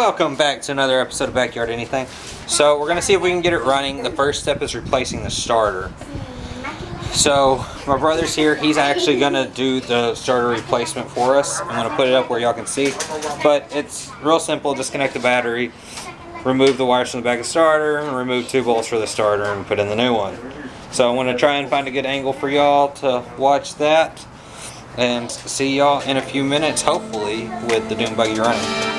Welcome back to another episode of Backyard Anything. So we're going to see if we can get it running. The first step is replacing the starter. So my brother's here. He's actually going to do the starter replacement for us. I'm going to put it up where y'all can see. But it's real simple. Disconnect the battery, remove the wires from the back of the starter, and remove 2 bolts for the starter and put in the new one. So I'm going to try and find a good angle for y'all to watch that. And see y'all in a few minutes, hopefully, with the Dune Buggy running.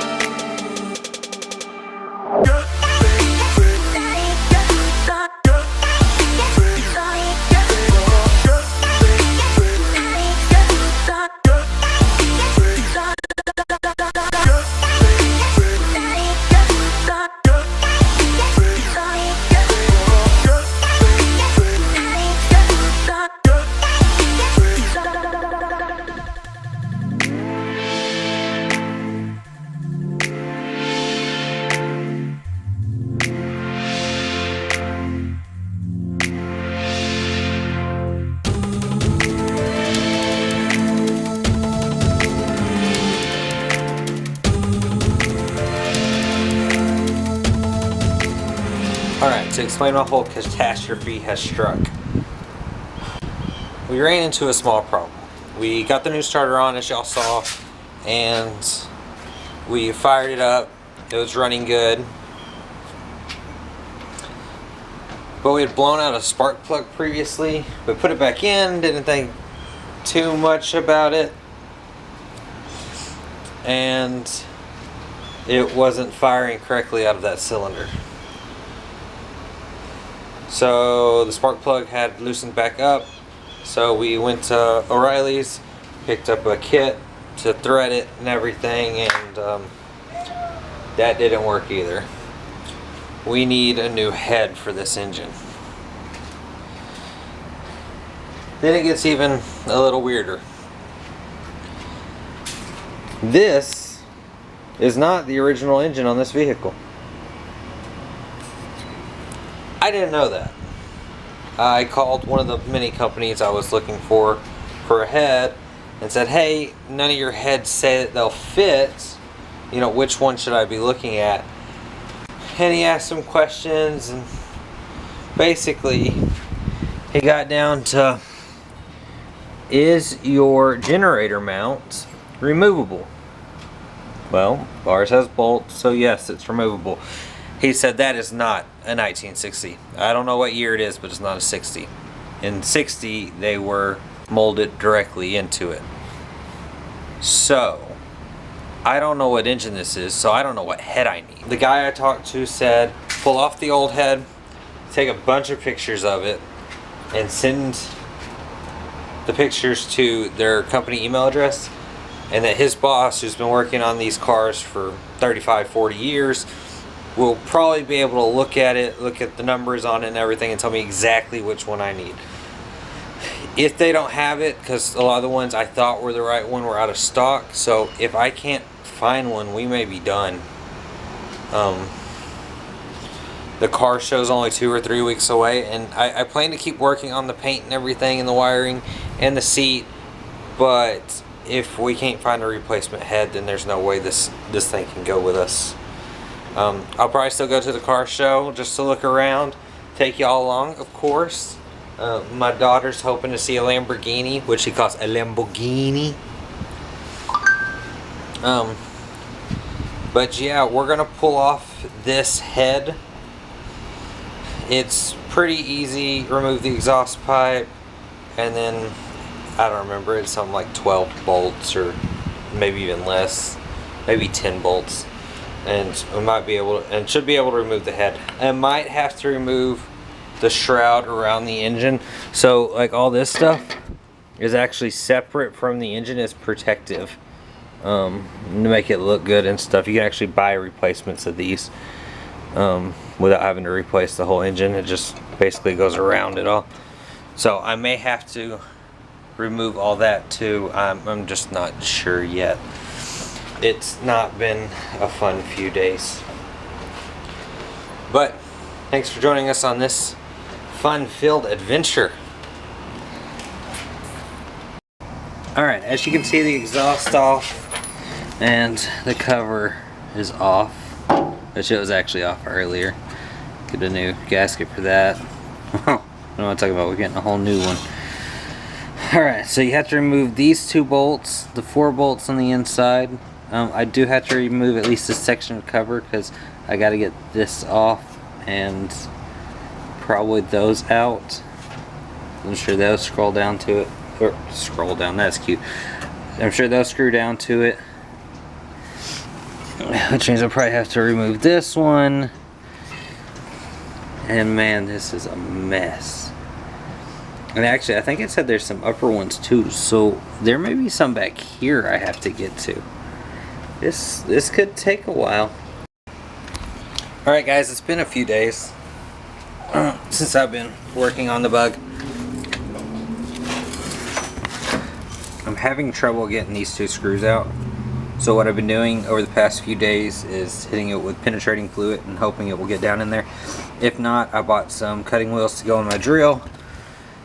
Alright, to explain my whole catastrophe has struck. We ran into a small problem. We got the new starter on, as y'all saw, and we fired it up. It was running good. But we had blown out a spark plug previously. We put it back in, didn't think too much about it. And it wasn't firing correctly out of that cylinder. So the spark plug had loosened back up, so we went to O'Reilly's, picked up a kit to thread it and everything, and that didn't work either. We need a new head for this engine. Then it gets even a little weirder. This is not the original engine on this vehicle. I didn't know that. I called one of the many companies I was looking for a head and said, hey, none of your heads say that they'll fit. You know, which one should I be looking at? And he asked some questions, and basically he got down to, is your generator mount removable? Well, ours has bolts, so yes, it's removable. He said that is not a 1960. I don't know what year it is, but it's not a 60. In 60, they were molded directly into it. So, I don't know what engine this is, so I don't know what head I need. The guy I talked to said, pull off the old head, take a bunch of pictures of it, and send the pictures to their company email address, and that his boss, who's been working on these cars for 35, 40 years, will probably be able to look at it, look at the numbers on it and everything, and tell me exactly which one I need. If they don't have it, because a lot of the ones I thought were the right one were out of stock, so if I can't find one, we may be done. The car show's only 2 or 3 weeks away, and I plan to keep working on the paint and everything and the wiring and the seat, but if we can't find a replacement head, then there's no way this thing can go with us. I'll probably still go to the car show just to look around, take y'all along, of course. My daughter's hoping to see a Lamborghini, which she calls a Lamborghini. But yeah, we're gonna pull off this head. It's pretty easy. Remove the exhaust pipe, and then I don't remember, it's something like 12 bolts or maybe even less, maybe 10 bolts. And we might be able to, and should be able to remove the head. I might have to remove the shroud around the engine. So like all this stuff is actually separate from the engine. It's protective to make it look good and stuff. You can actually buy replacements of these without having to replace the whole engine. It just basically goes around it all. So I may have to remove all that too. I'm just not sure yet. It's not been a fun few days. But thanks for joining us on this fun-filled adventure. Alright, as you can see, the exhaust off and the cover is off. which it was actually off earlier. Get a new gasket for that. I don't want to talk about, we're getting a whole new one. Alright, so you have to remove these 2 bolts, the 4 bolts on the inside. I do have to remove at least this section of cover because I got to get this off and probably those out. I'm sure they'll scroll down to it, or scroll down, that's cute. I'm sure they'll screw down to it, which means I'll probably have to remove this one. And man, this is a mess. And actually, I think it said there's some upper ones too, so there may be some back here I have to get to. This could take a while. Alright guys, it's been a few days since I've been working on the Bug. I'm having trouble getting these 2 screws out. So what I've been doing over the past few days is hitting it with penetrating fluid and hoping it will get down in there. If not, I bought some cutting wheels to go in my drill,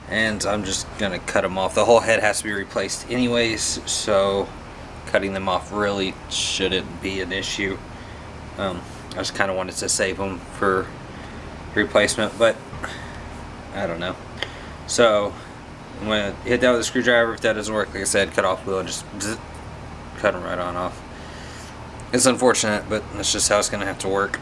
and I'm just gonna cut them off. The whole head has to be replaced anyways, so cutting them off really shouldn't be an issue. I just kind of wanted to save them for replacement, but I don't know. So I'm gonna hit that with a screwdriver. If that doesn't work, like I said, cut off wheel and just cut them right on off. It's unfortunate, but that's just how it's gonna have to work.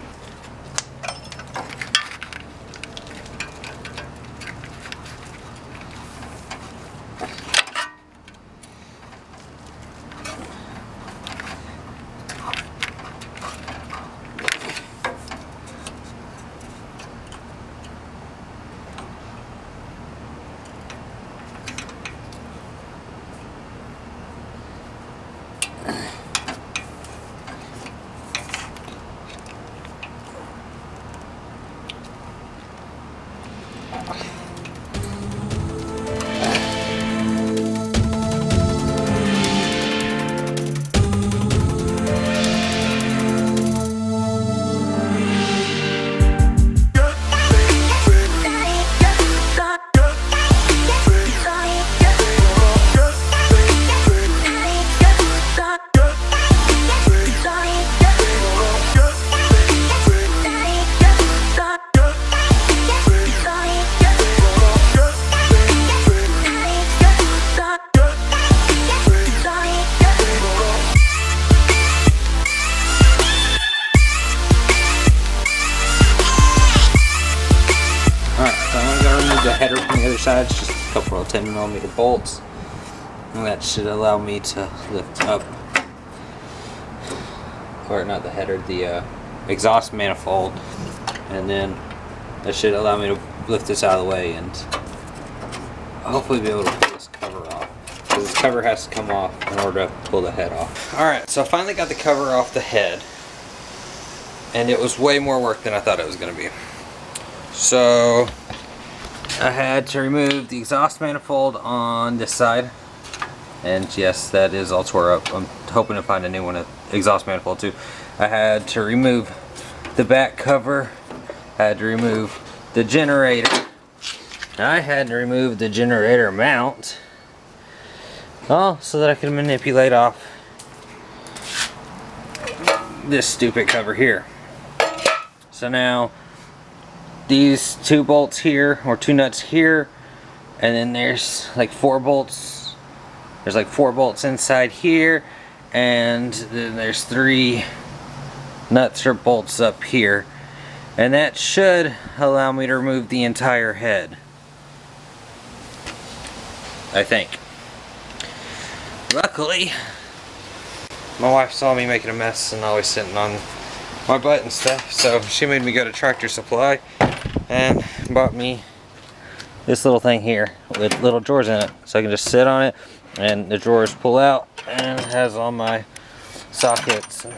The header from the other side is just a couple of 10mm bolts, and that should allow me to lift up, or not the header, the exhaust manifold, and then that should allow me to lift this out of the way and hopefully be able to pull this cover off, because this cover has to come off in order to pull the head off. Alright, so I finally got the cover off the head, and it was way more work than I thought it was going to be. So I had to remove the exhaust manifold on this side, and yes, that is all tore up. I'm hoping to find a new one, exhaust manifold too. I had to remove the back cover, I had to remove the generator, I had to remove the generator mount, all so that I could manipulate off this stupid cover here. So now these 2 bolts here, or 2 nuts here, and then there's like 4 bolts. There's like 4 bolts inside here, and then there's 3 nuts or bolts up here, and that should allow me to remove the entire head, I think. Luckily, my wife saw me making a mess and always sitting on my butt and stuff, so she made me go to Tractor Supply and bought me this little thing here with little drawers in it, so I can just sit on it and the drawers pull out, and it has all my sockets and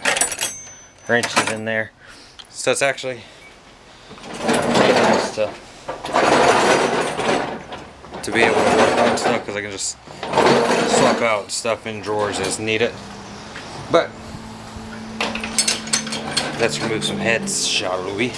wrenches in there. So it's actually really nice to be able to work on stuff, because I can just swap out stuff in drawers as needed. But let's remove some heads, shall we?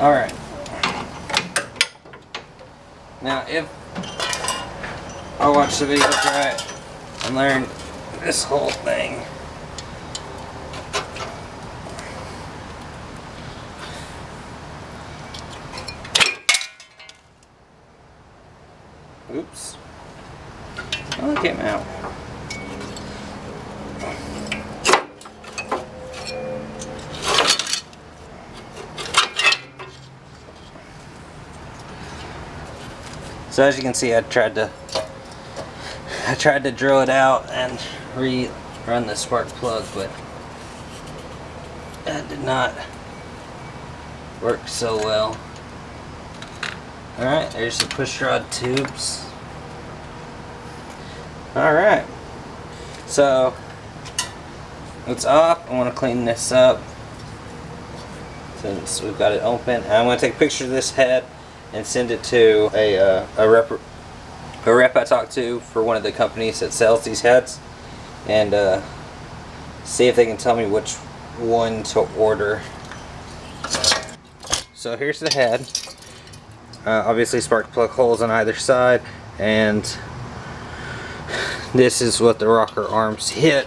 Alright. Now if I watch the video right and learn this whole thing. Oops. Oh, it came out. So as you can see, I tried to drill it out and rerun the spark plug, but that did not work so well. Alright, there's the push rod tubes. Alright, so it's off. I want to clean this up since we've got it open. I'm going to take a picture of this head and send it to a rep I talked to for one of the companies that sells these heads, and see if they can tell me which one to order. So here's the head. Obviously spark plug holes on either side, and this is what the rocker arms hit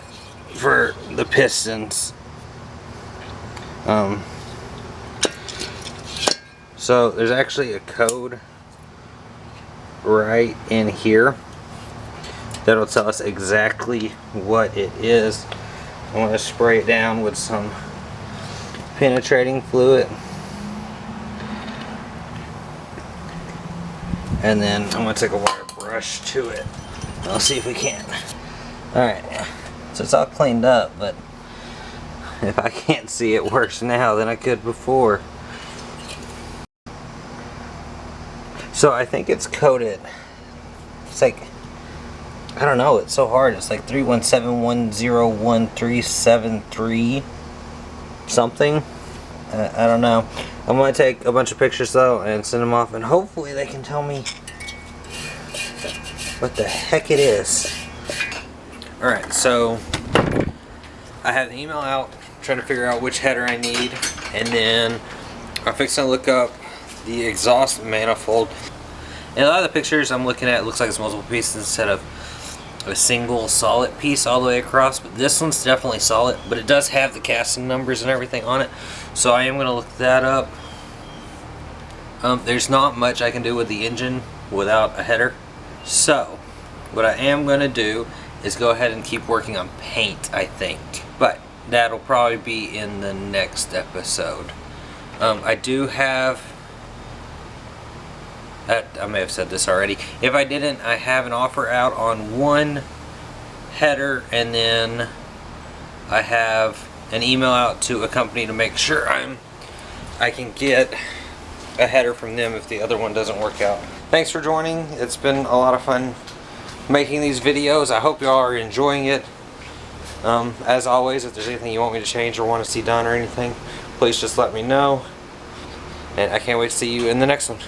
for the pistons. So there's actually a code right in here that'll tell us exactly what it is. I want to spray it down with some penetrating fluid, and then I'm going to take a wire brush to it. I'll see if we can. Alright, so it's all cleaned up, but if I can't see it worse now than I could before. So I think it's coded. It's like, I don't know, it's so hard. It's like 317101373 something. I don't know. I'm going to take a bunch of pictures though and send them off, and hopefully they can tell me what the heck it is. Alright, so I have the email out trying to figure out which header I need, and then I'm fixing to look up the exhaust manifold. And a lot of the pictures I'm looking at, it looks like it's multiple pieces instead of a single solid piece all the way across, but this one's definitely solid, but it does have the casting numbers and everything on it, so I am going to look that up. There's not much I can do with the engine without a header, so what I am going to do is go ahead and keep working on paint, I think, but that'll probably be in the next episode. I do have, I may have said this already. If I didn't, I have an offer out on one header, and then I have an email out to a company to make sure I can get a header from them if the other one doesn't work out. Thanks for joining. It's been a lot of fun making these videos. I hope y'all are enjoying it. As always, if there's anything you want me to change or want to see done or anything, please just let me know. And I can't wait to see you in the next one.